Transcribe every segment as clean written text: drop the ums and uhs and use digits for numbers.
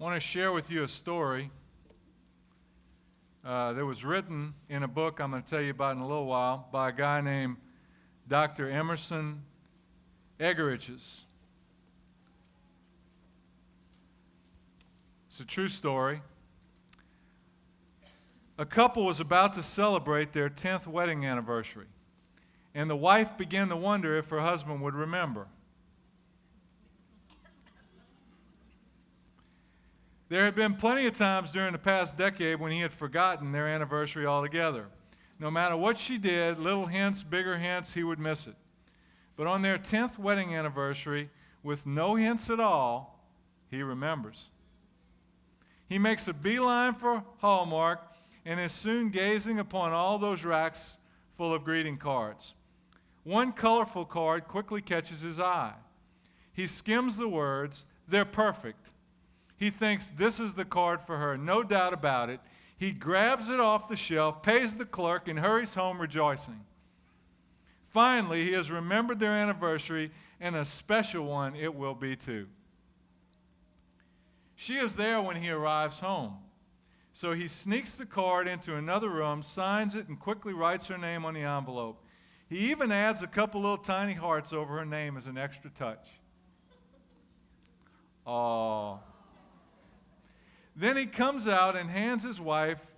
I want to share with you a story that was written in a book I'm going to tell you about in a little while by a guy named Dr. Emerson Eggerichs. It's a true story. A couple was about to celebrate their 10th wedding anniversary, and the wife began to wonder if her husband would remember. There had been plenty of times during the past decade when he had forgotten their anniversary altogether. No matter what she did, little hints, bigger hints, he would miss it. But on their 10th wedding anniversary, with no hints at all, he remembers. He makes a beeline for Hallmark and is soon gazing upon all those racks full of greeting cards. One colorful card quickly catches his eye. He skims the words, "They're perfect." He thinks this is the card for her, no doubt about it. He grabs it off the shelf, pays the clerk, and hurries home rejoicing. Finally, he has remembered their anniversary, and a special one it will be too. She is there when he arrives home. So he sneaks the card into another room, signs it, and quickly writes her name on the envelope. He even adds a couple little tiny hearts over her name as an extra touch. Aww. Then he comes out and hands his wife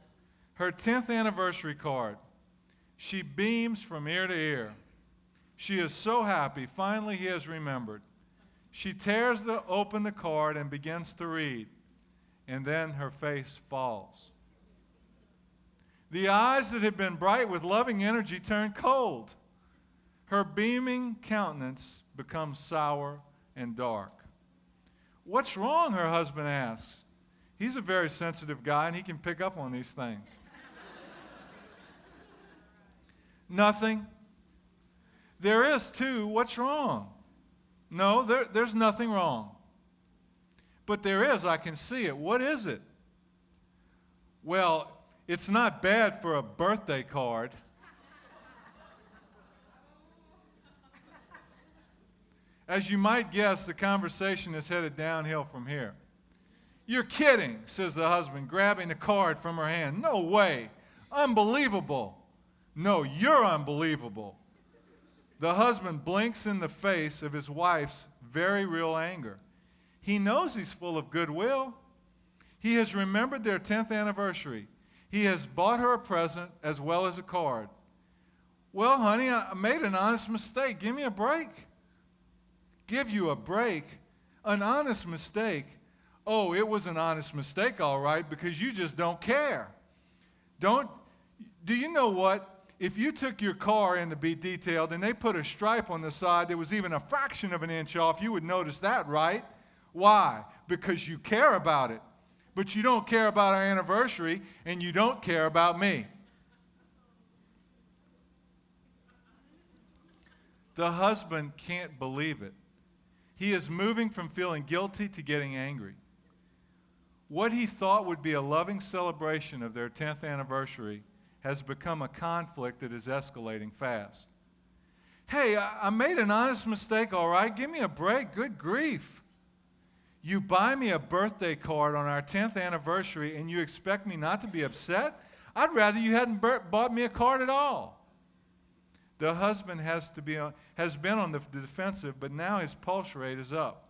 her 10th anniversary card. She beams from ear to ear. She is so happy. Finally, he has remembered. She tears open the card and begins to read, and then her face falls. The eyes that had been bright with loving energy turn cold. Her beaming countenance becomes sour and dark. "What's wrong?" her husband asks. He's a very sensitive guy, and he can pick up on these things. "Nothing." "There is too. What's wrong?" "No, there's nothing wrong." "But there is. I can see it. What is it?" "Well, it's not bad for a birthday card." As you might guess, the conversation is headed downhill from here. "You're kidding," says the husband, grabbing the card from her hand. "No way. Unbelievable." "No, you're unbelievable." The husband blinks in the face of his wife's very real anger. He knows he's full of goodwill. He has remembered their 10th anniversary. He has bought her a present as well as a card. "Well, honey, I made an honest mistake. Give me a break." "Give you a break? An honest mistake? Oh, it was an honest mistake, all right, because you just don't care. Do you know what? If you took your car in to be detailed and they put a stripe on the side that was even a fraction of an inch off, you would notice that, right? Why? Because you care about it. But you don't care about our anniversary, and you don't care about me." The husband can't believe it. He is moving from feeling guilty to getting angry. What he thought would be a loving celebration of their 10th anniversary has become a conflict that is escalating fast. "Hey, I made an honest mistake, all right? Give me a break. Good grief. You buy me a birthday card on our 10th anniversary and you expect me not to be upset? I'd rather you hadn't bought me a card at all." The husband has been on the defensive, but now his pulse rate is up.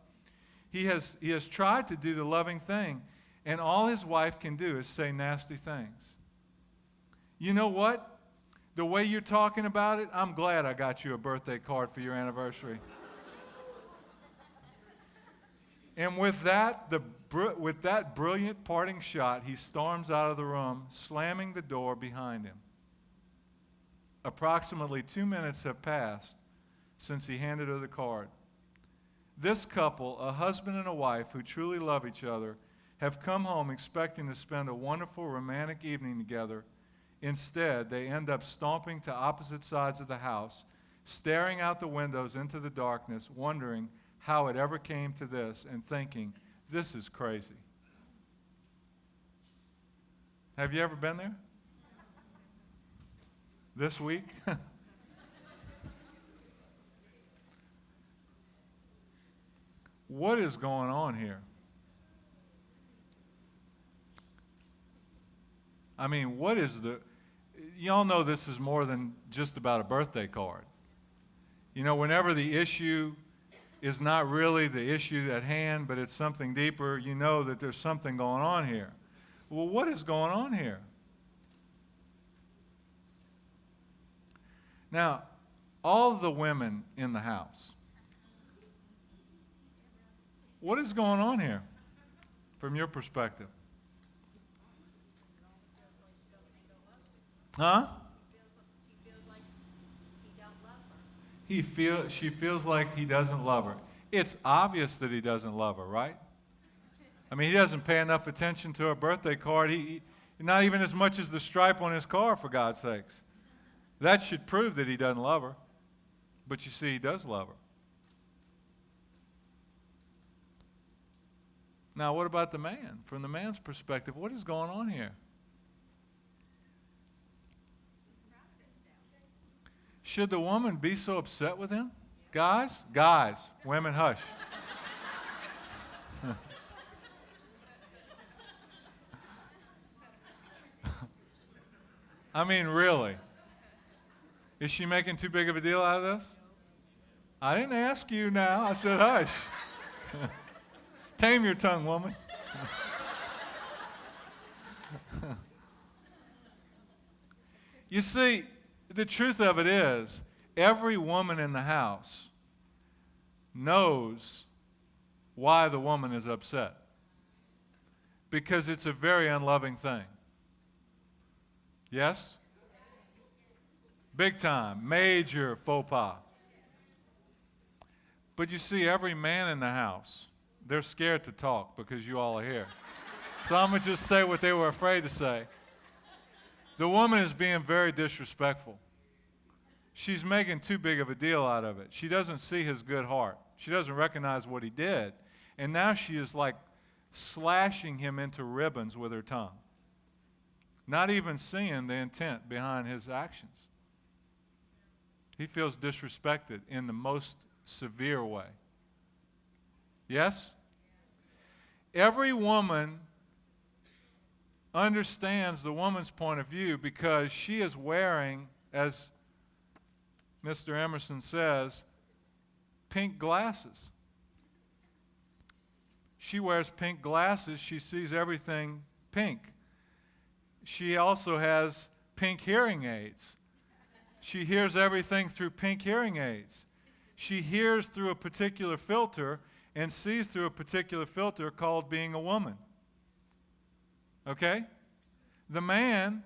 He has tried to do the loving thing, and all his wife can do is say nasty things. "You know what? The way you're talking about it, I'm glad I got you a birthday card for your anniversary." And with that brilliant parting shot, he storms out of the room, slamming the door behind him. Approximately 2 minutes have passed since he handed her the card. This couple, a husband and a wife who truly love each other, have come home expecting to spend a wonderful romantic evening together. Instead, they end up stomping to opposite sides of the house, staring out the windows into the darkness, wondering how it ever came to this, and thinking, "This is crazy." Have you ever been there? This week? What is going on here? I mean, what is y'all know this is more than just about a birthday card. You know, whenever the issue is not really the issue at hand, but it's something deeper, you know that there's something going on here. Well, what is going on here? Now, all the women in the house, what is going on here from your perspective? Huh? She feels like he doesn't love her. It's obvious that he doesn't love her, right? I mean, he doesn't pay enough attention to her birthday card. Not even as much as the stripe on his car, for God's sakes. That should prove that he doesn't love her. But you see, he does love her. Now, what about the man? From the man's perspective, what is going on here? Should the woman be so upset with him? Guys, women, hush. I mean, really. Is she making too big of a deal out of this? I didn't ask you now. I said hush. Tame your tongue, woman. You see, the truth of it is, every woman in the house knows why the woman is upset. Because it's a very unloving thing. Yes? Big time, major faux pas. But you see, every man in the house, they're scared to talk because you all are here. So I'm going to just say what they were afraid to say. The woman is being very disrespectful. She's making too big of a deal out of it. She doesn't see his good heart. She doesn't recognize what he did. And now she is like slashing him into ribbons with her tongue. Not even seeing the intent behind his actions. He feels disrespected in the most severe way. Yes? Every woman understands the woman's point of view because she is wearing, as Mr. Emerson says, pink glasses. She wears pink glasses. She sees everything pink. She also has pink hearing aids. She hears everything through pink hearing aids. She hears through a particular filter and sees through a particular filter called being a woman. Okay? The man,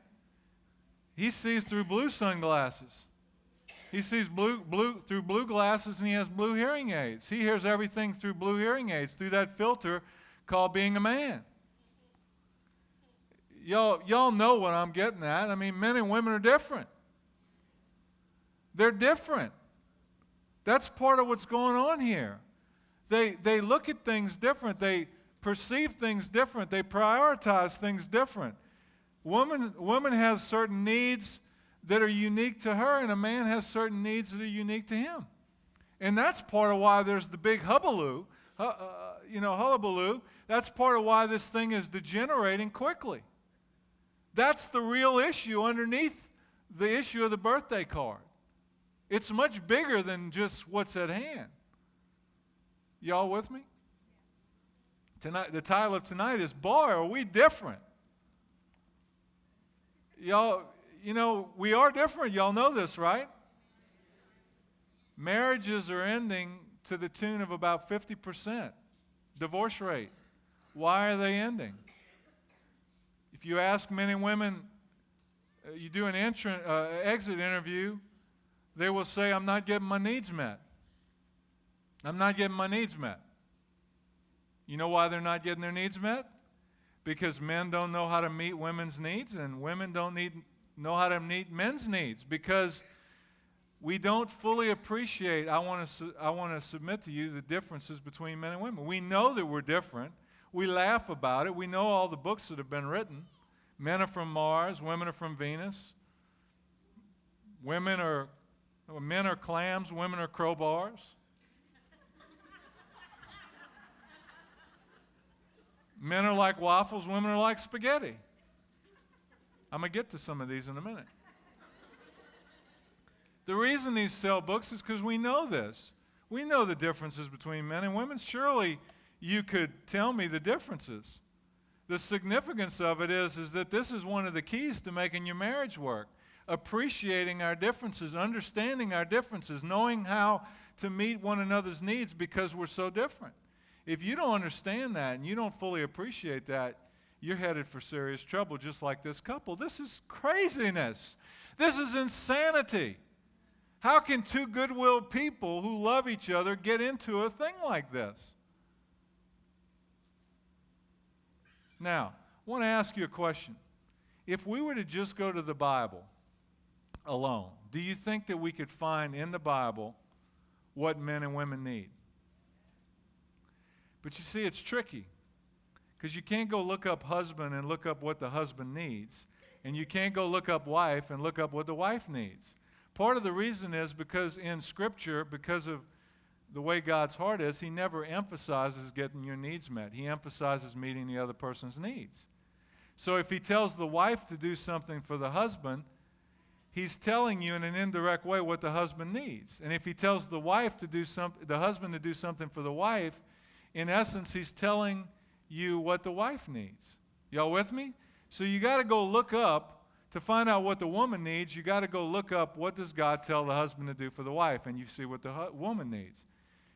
he sees through blue sunglasses. He sees through blue glasses, and he has blue hearing aids. He hears everything through blue hearing aids, through that filter called being a man. Y'all know what I'm getting at. I mean, men and women are different. They're different. That's part of what's going on here. They look at things different. They perceive things different. They prioritize things different. Woman has certain needs that are unique to her, and a man has certain needs that are unique to him. And that's part of why there's the big hullabaloo. That's part of why this thing is degenerating quickly. That's the real issue underneath the issue of the birthday card. It's much bigger than just what's at hand. Y'all with me? Tonight, the title of tonight is, Boy, Are We Different. Y'all, we are different. Y'all know this, right? Marriages are ending to the tune of about 50% divorce rate. Why are they ending? If you ask men and women, you do an exit interview, they will say, I'm not getting my needs met. I'm not getting my needs met. You know why they're not getting their needs met? Because men don't know how to meet women's needs, and women don't know how to meet men's needs. Because we don't fully appreciate, I want to submit to you, the differences between men and women. We know that we're different. We laugh about it. We know all the books that have been written. Men are from Mars, women are from Venus. Men are clams, women are crowbars. Men are like waffles, women are like spaghetti. I'm going to get to some of these in a minute. The reason these sell books is because we know this. We know the differences between men and women. Surely you could tell me the differences. The significance of it is that this is one of the keys to making your marriage work. Appreciating our differences, understanding our differences, knowing how to meet one another's needs because we're so different. If you don't understand that and you don't fully appreciate that, you're headed for serious trouble, just like this couple. This is craziness. This is insanity. How can two good-willed people who love each other get into a thing like this? Now, I want to ask you a question. If we were to just go to the Bible alone, do you think that we could find in the Bible what men and women need? But you see, it's tricky because you can't go look up husband and look up what the husband needs, and you can't go look up wife and look up what the wife needs. Part of the reason is because in Scripture, because of the way God's heart is, He never emphasizes getting your needs met. He emphasizes meeting the other person's needs. So if He tells the wife to do something for the husband, He's telling you in an indirect way what the husband needs. And if He tells the wife to do the husband to do something for the wife, in essence, He's telling you what the wife needs. Y'all with me? So you got to go look up. To find out what the woman needs, you got to go look up what does God tell the husband to do for the wife, and you see what the woman needs.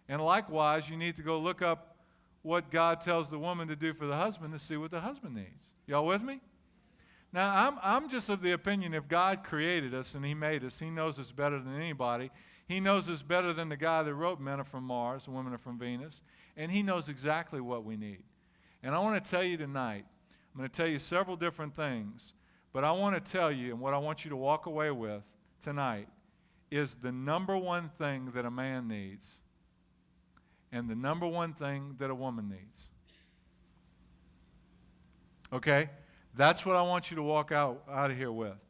And likewise, you need to go look up what God tells the woman to do for the husband to see what the husband needs. Y'all with me? Now, I'm just of the opinion if God created us and He made us, He knows us better than anybody. He knows us better than the guy that wrote Men Are From Mars and Women Are From Venus, and He knows exactly what we need. And I want to tell you tonight, I'm going to tell you several different things. But I want to tell you, and what I want you to walk away with tonight, is the number one thing that a man needs and the number one thing that a woman needs. Okay? That's what I want you to walk out of here with.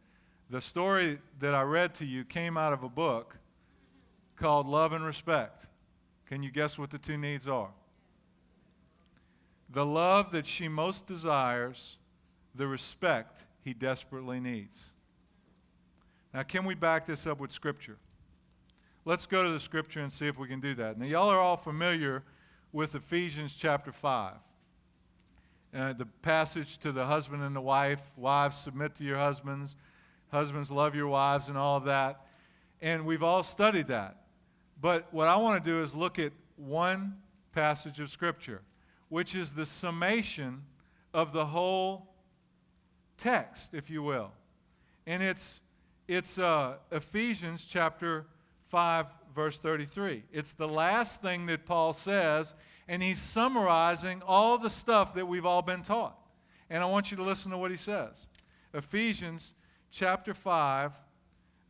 The story that I read to you came out of a book called Love and Respect. Can you guess what the two needs are? The love that she most desires, the respect he desperately needs. Now, can we back this up with Scripture? Let's go to the Scripture and see if we can do that. Now, y'all are all familiar with Ephesians chapter 5. The passage to the husband and the wife. Wives, submit to your husbands. Husbands, love your wives and all of that. And we've all studied that. But what I want to do is look at one passage of Scripture, which is the summation of the whole text, if you will. And it's Ephesians chapter 5, verse 33. It's the last thing that Paul says, and he's summarizing all the stuff that we've all been taught. And I want you to listen to what he says. Ephesians chapter 5,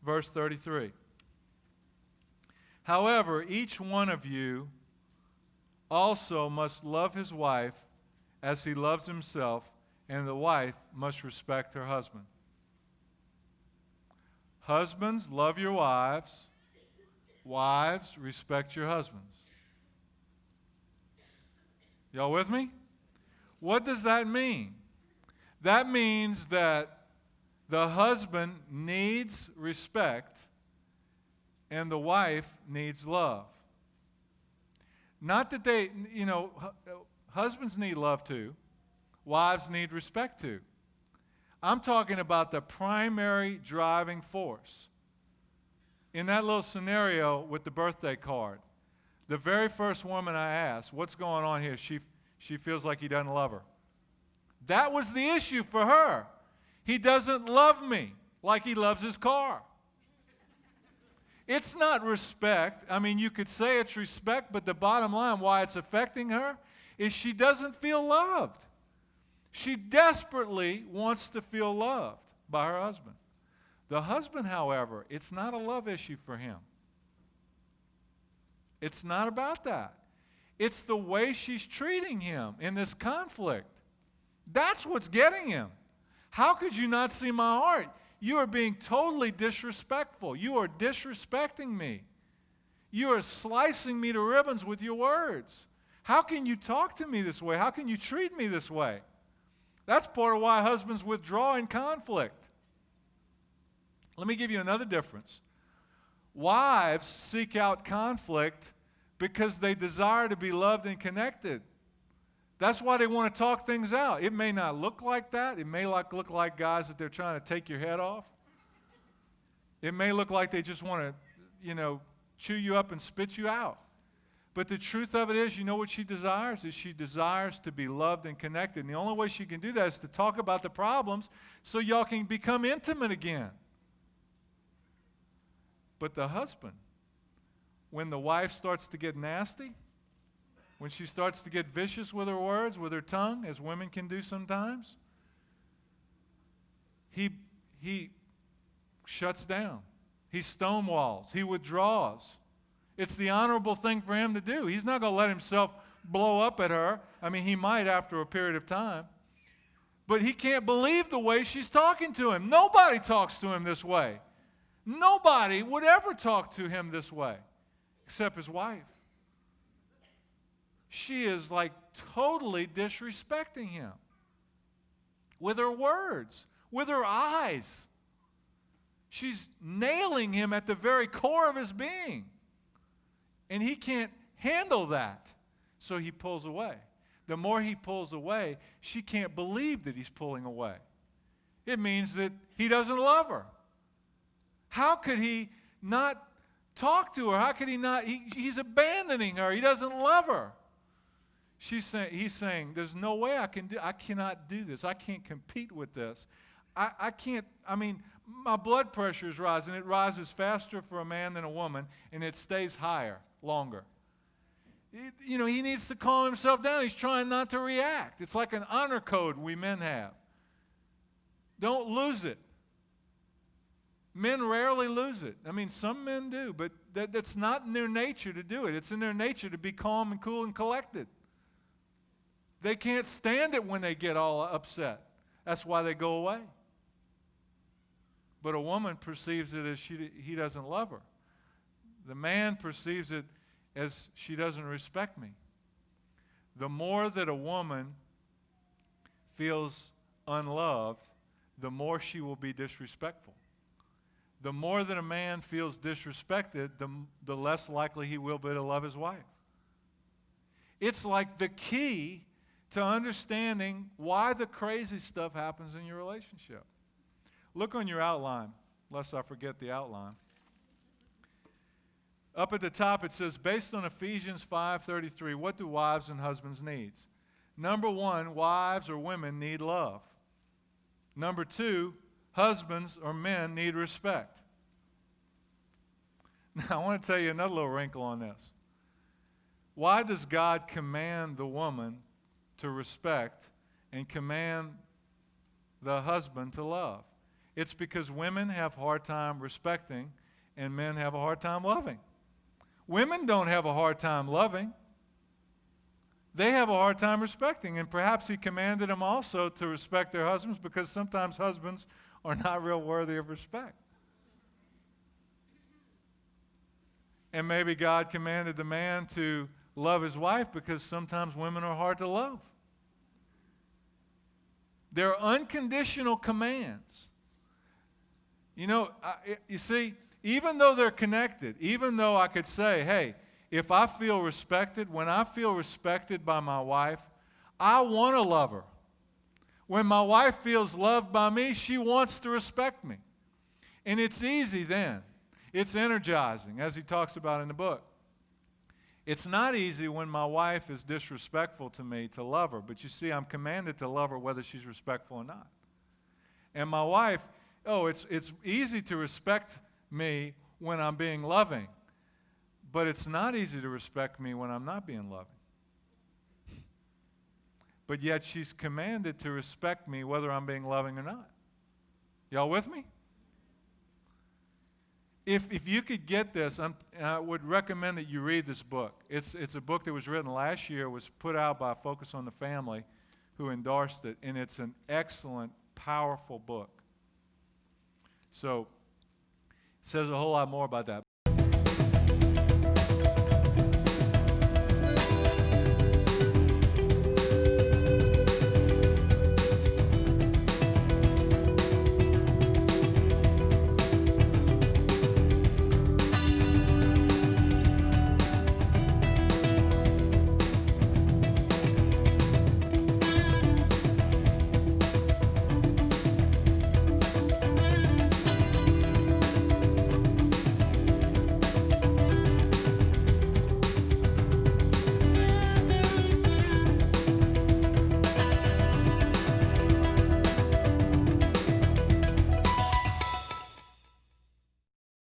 verse 33. However, each one of you also must love his wife as he loves himself, and the wife must respect her husband. Husbands, love your wives. Wives, respect your husbands. Y'all with me? What does that mean? That means that the husband needs respect and the wife needs love. Not that they, husbands need love too. Wives need respect too. I'm talking about the primary driving force. In that little scenario with the birthday card, the very first woman I asked, what's going on here? She feels like he doesn't love her. That was the issue for her. He doesn't love me like he loves his car. It's not respect. I mean, you could say it's respect, but the bottom line, why it's affecting her, is she doesn't feel loved. She desperately wants to feel loved by her husband. The husband, however, it's not a love issue for him. It's not about that. It's the way she's treating him in this conflict. That's what's getting him. How could you not see my heart? You are being totally disrespectful. You are disrespecting me. You are slicing me to ribbons with your words. How can you talk to me this way? How can you treat me this way? That's part of why husbands withdraw in conflict. Let me give you another difference. Wives seek out conflict because they desire to be loved and connected. That's why they want to talk things out. It may not look like that. It may look like guys that they're trying to take your head off. It may look like they just want to, chew you up and spit you out. But the truth of it is, you know what she desires? She desires to be loved and connected. And the only way she can do that is to talk about the problems so y'all can become intimate again. But the husband, when the wife starts to get nasty, when she starts to get vicious with her words, with her tongue, as women can do sometimes, he shuts down. He stonewalls. He withdraws. It's the honorable thing for him to do. He's not going to let himself blow up at her. I mean, he might after a period of time. But he can't believe the way she's talking to him. Nobody talks to him this way. Nobody would ever talk to him this way except his wife. She is like totally disrespecting him with her words, with her eyes. She's nailing him at the very core of his being. And he can't handle that. So he pulls away. The more he pulls away, she can't believe that he's pulling away. It means that he doesn't love her. How could he not talk to her? How could he not? He's abandoning her. He doesn't love her. He's saying, there's no way I cannot do this. I can't compete with this. I can't, my blood pressure is rising. It rises faster for a man than a woman, and it stays higher longer. He needs to calm himself down. He's trying not to react. It's like an honor code we men have. Don't lose it. Men rarely lose it. Some men do, but that's not in their nature to do it. It's in their nature to be calm and cool and collected. They can't stand it when they get all upset. That's why they go away. But a woman perceives it as he doesn't love her. The man perceives it as she doesn't respect me. The more that a woman feels unloved, the more she will be disrespectful. The more that a man feels disrespected, the less likely he will be to love his wife. It's like the key to understanding why the crazy stuff happens in your relationship. Look on your outline, lest I forget the outline. Up at the top it says, based on Ephesians 5:33, what do wives and husbands need? Number one, wives or women need love. Number two, husbands or men need respect. Now I want to tell you another little wrinkle on this. Why does God command the woman to respect and command the husband to love? It's because women have a hard time respecting and men have a hard time loving. Women don't have a hard time loving. They have a hard time respecting. And perhaps he commanded them also to respect their husbands because sometimes husbands are not real worthy of respect. And maybe God commanded the man to love his wife because sometimes women are hard to love. They're unconditional commands. You see, even though they're connected, even though I could say, hey, if I feel respected, when I feel respected by my wife, I want to love her. When my wife feels loved by me, she wants to respect me. And it's easy then. It's energizing, as he talks about in the book. It's not easy when my wife is disrespectful to me to love her, but you see, I'm commanded to love her whether she's respectful or not. And my wife, it's easy to respect me when I'm being loving, but it's not easy to respect me when I'm not being loving. But yet she's commanded to respect me whether I'm being loving or not. Y'all with me? If you could get this, I would recommend that you read this book. It's a book that was written last year, was put out by Focus on the Family, who endorsed it, and it's an excellent, powerful book. So, it says a whole lot more about that.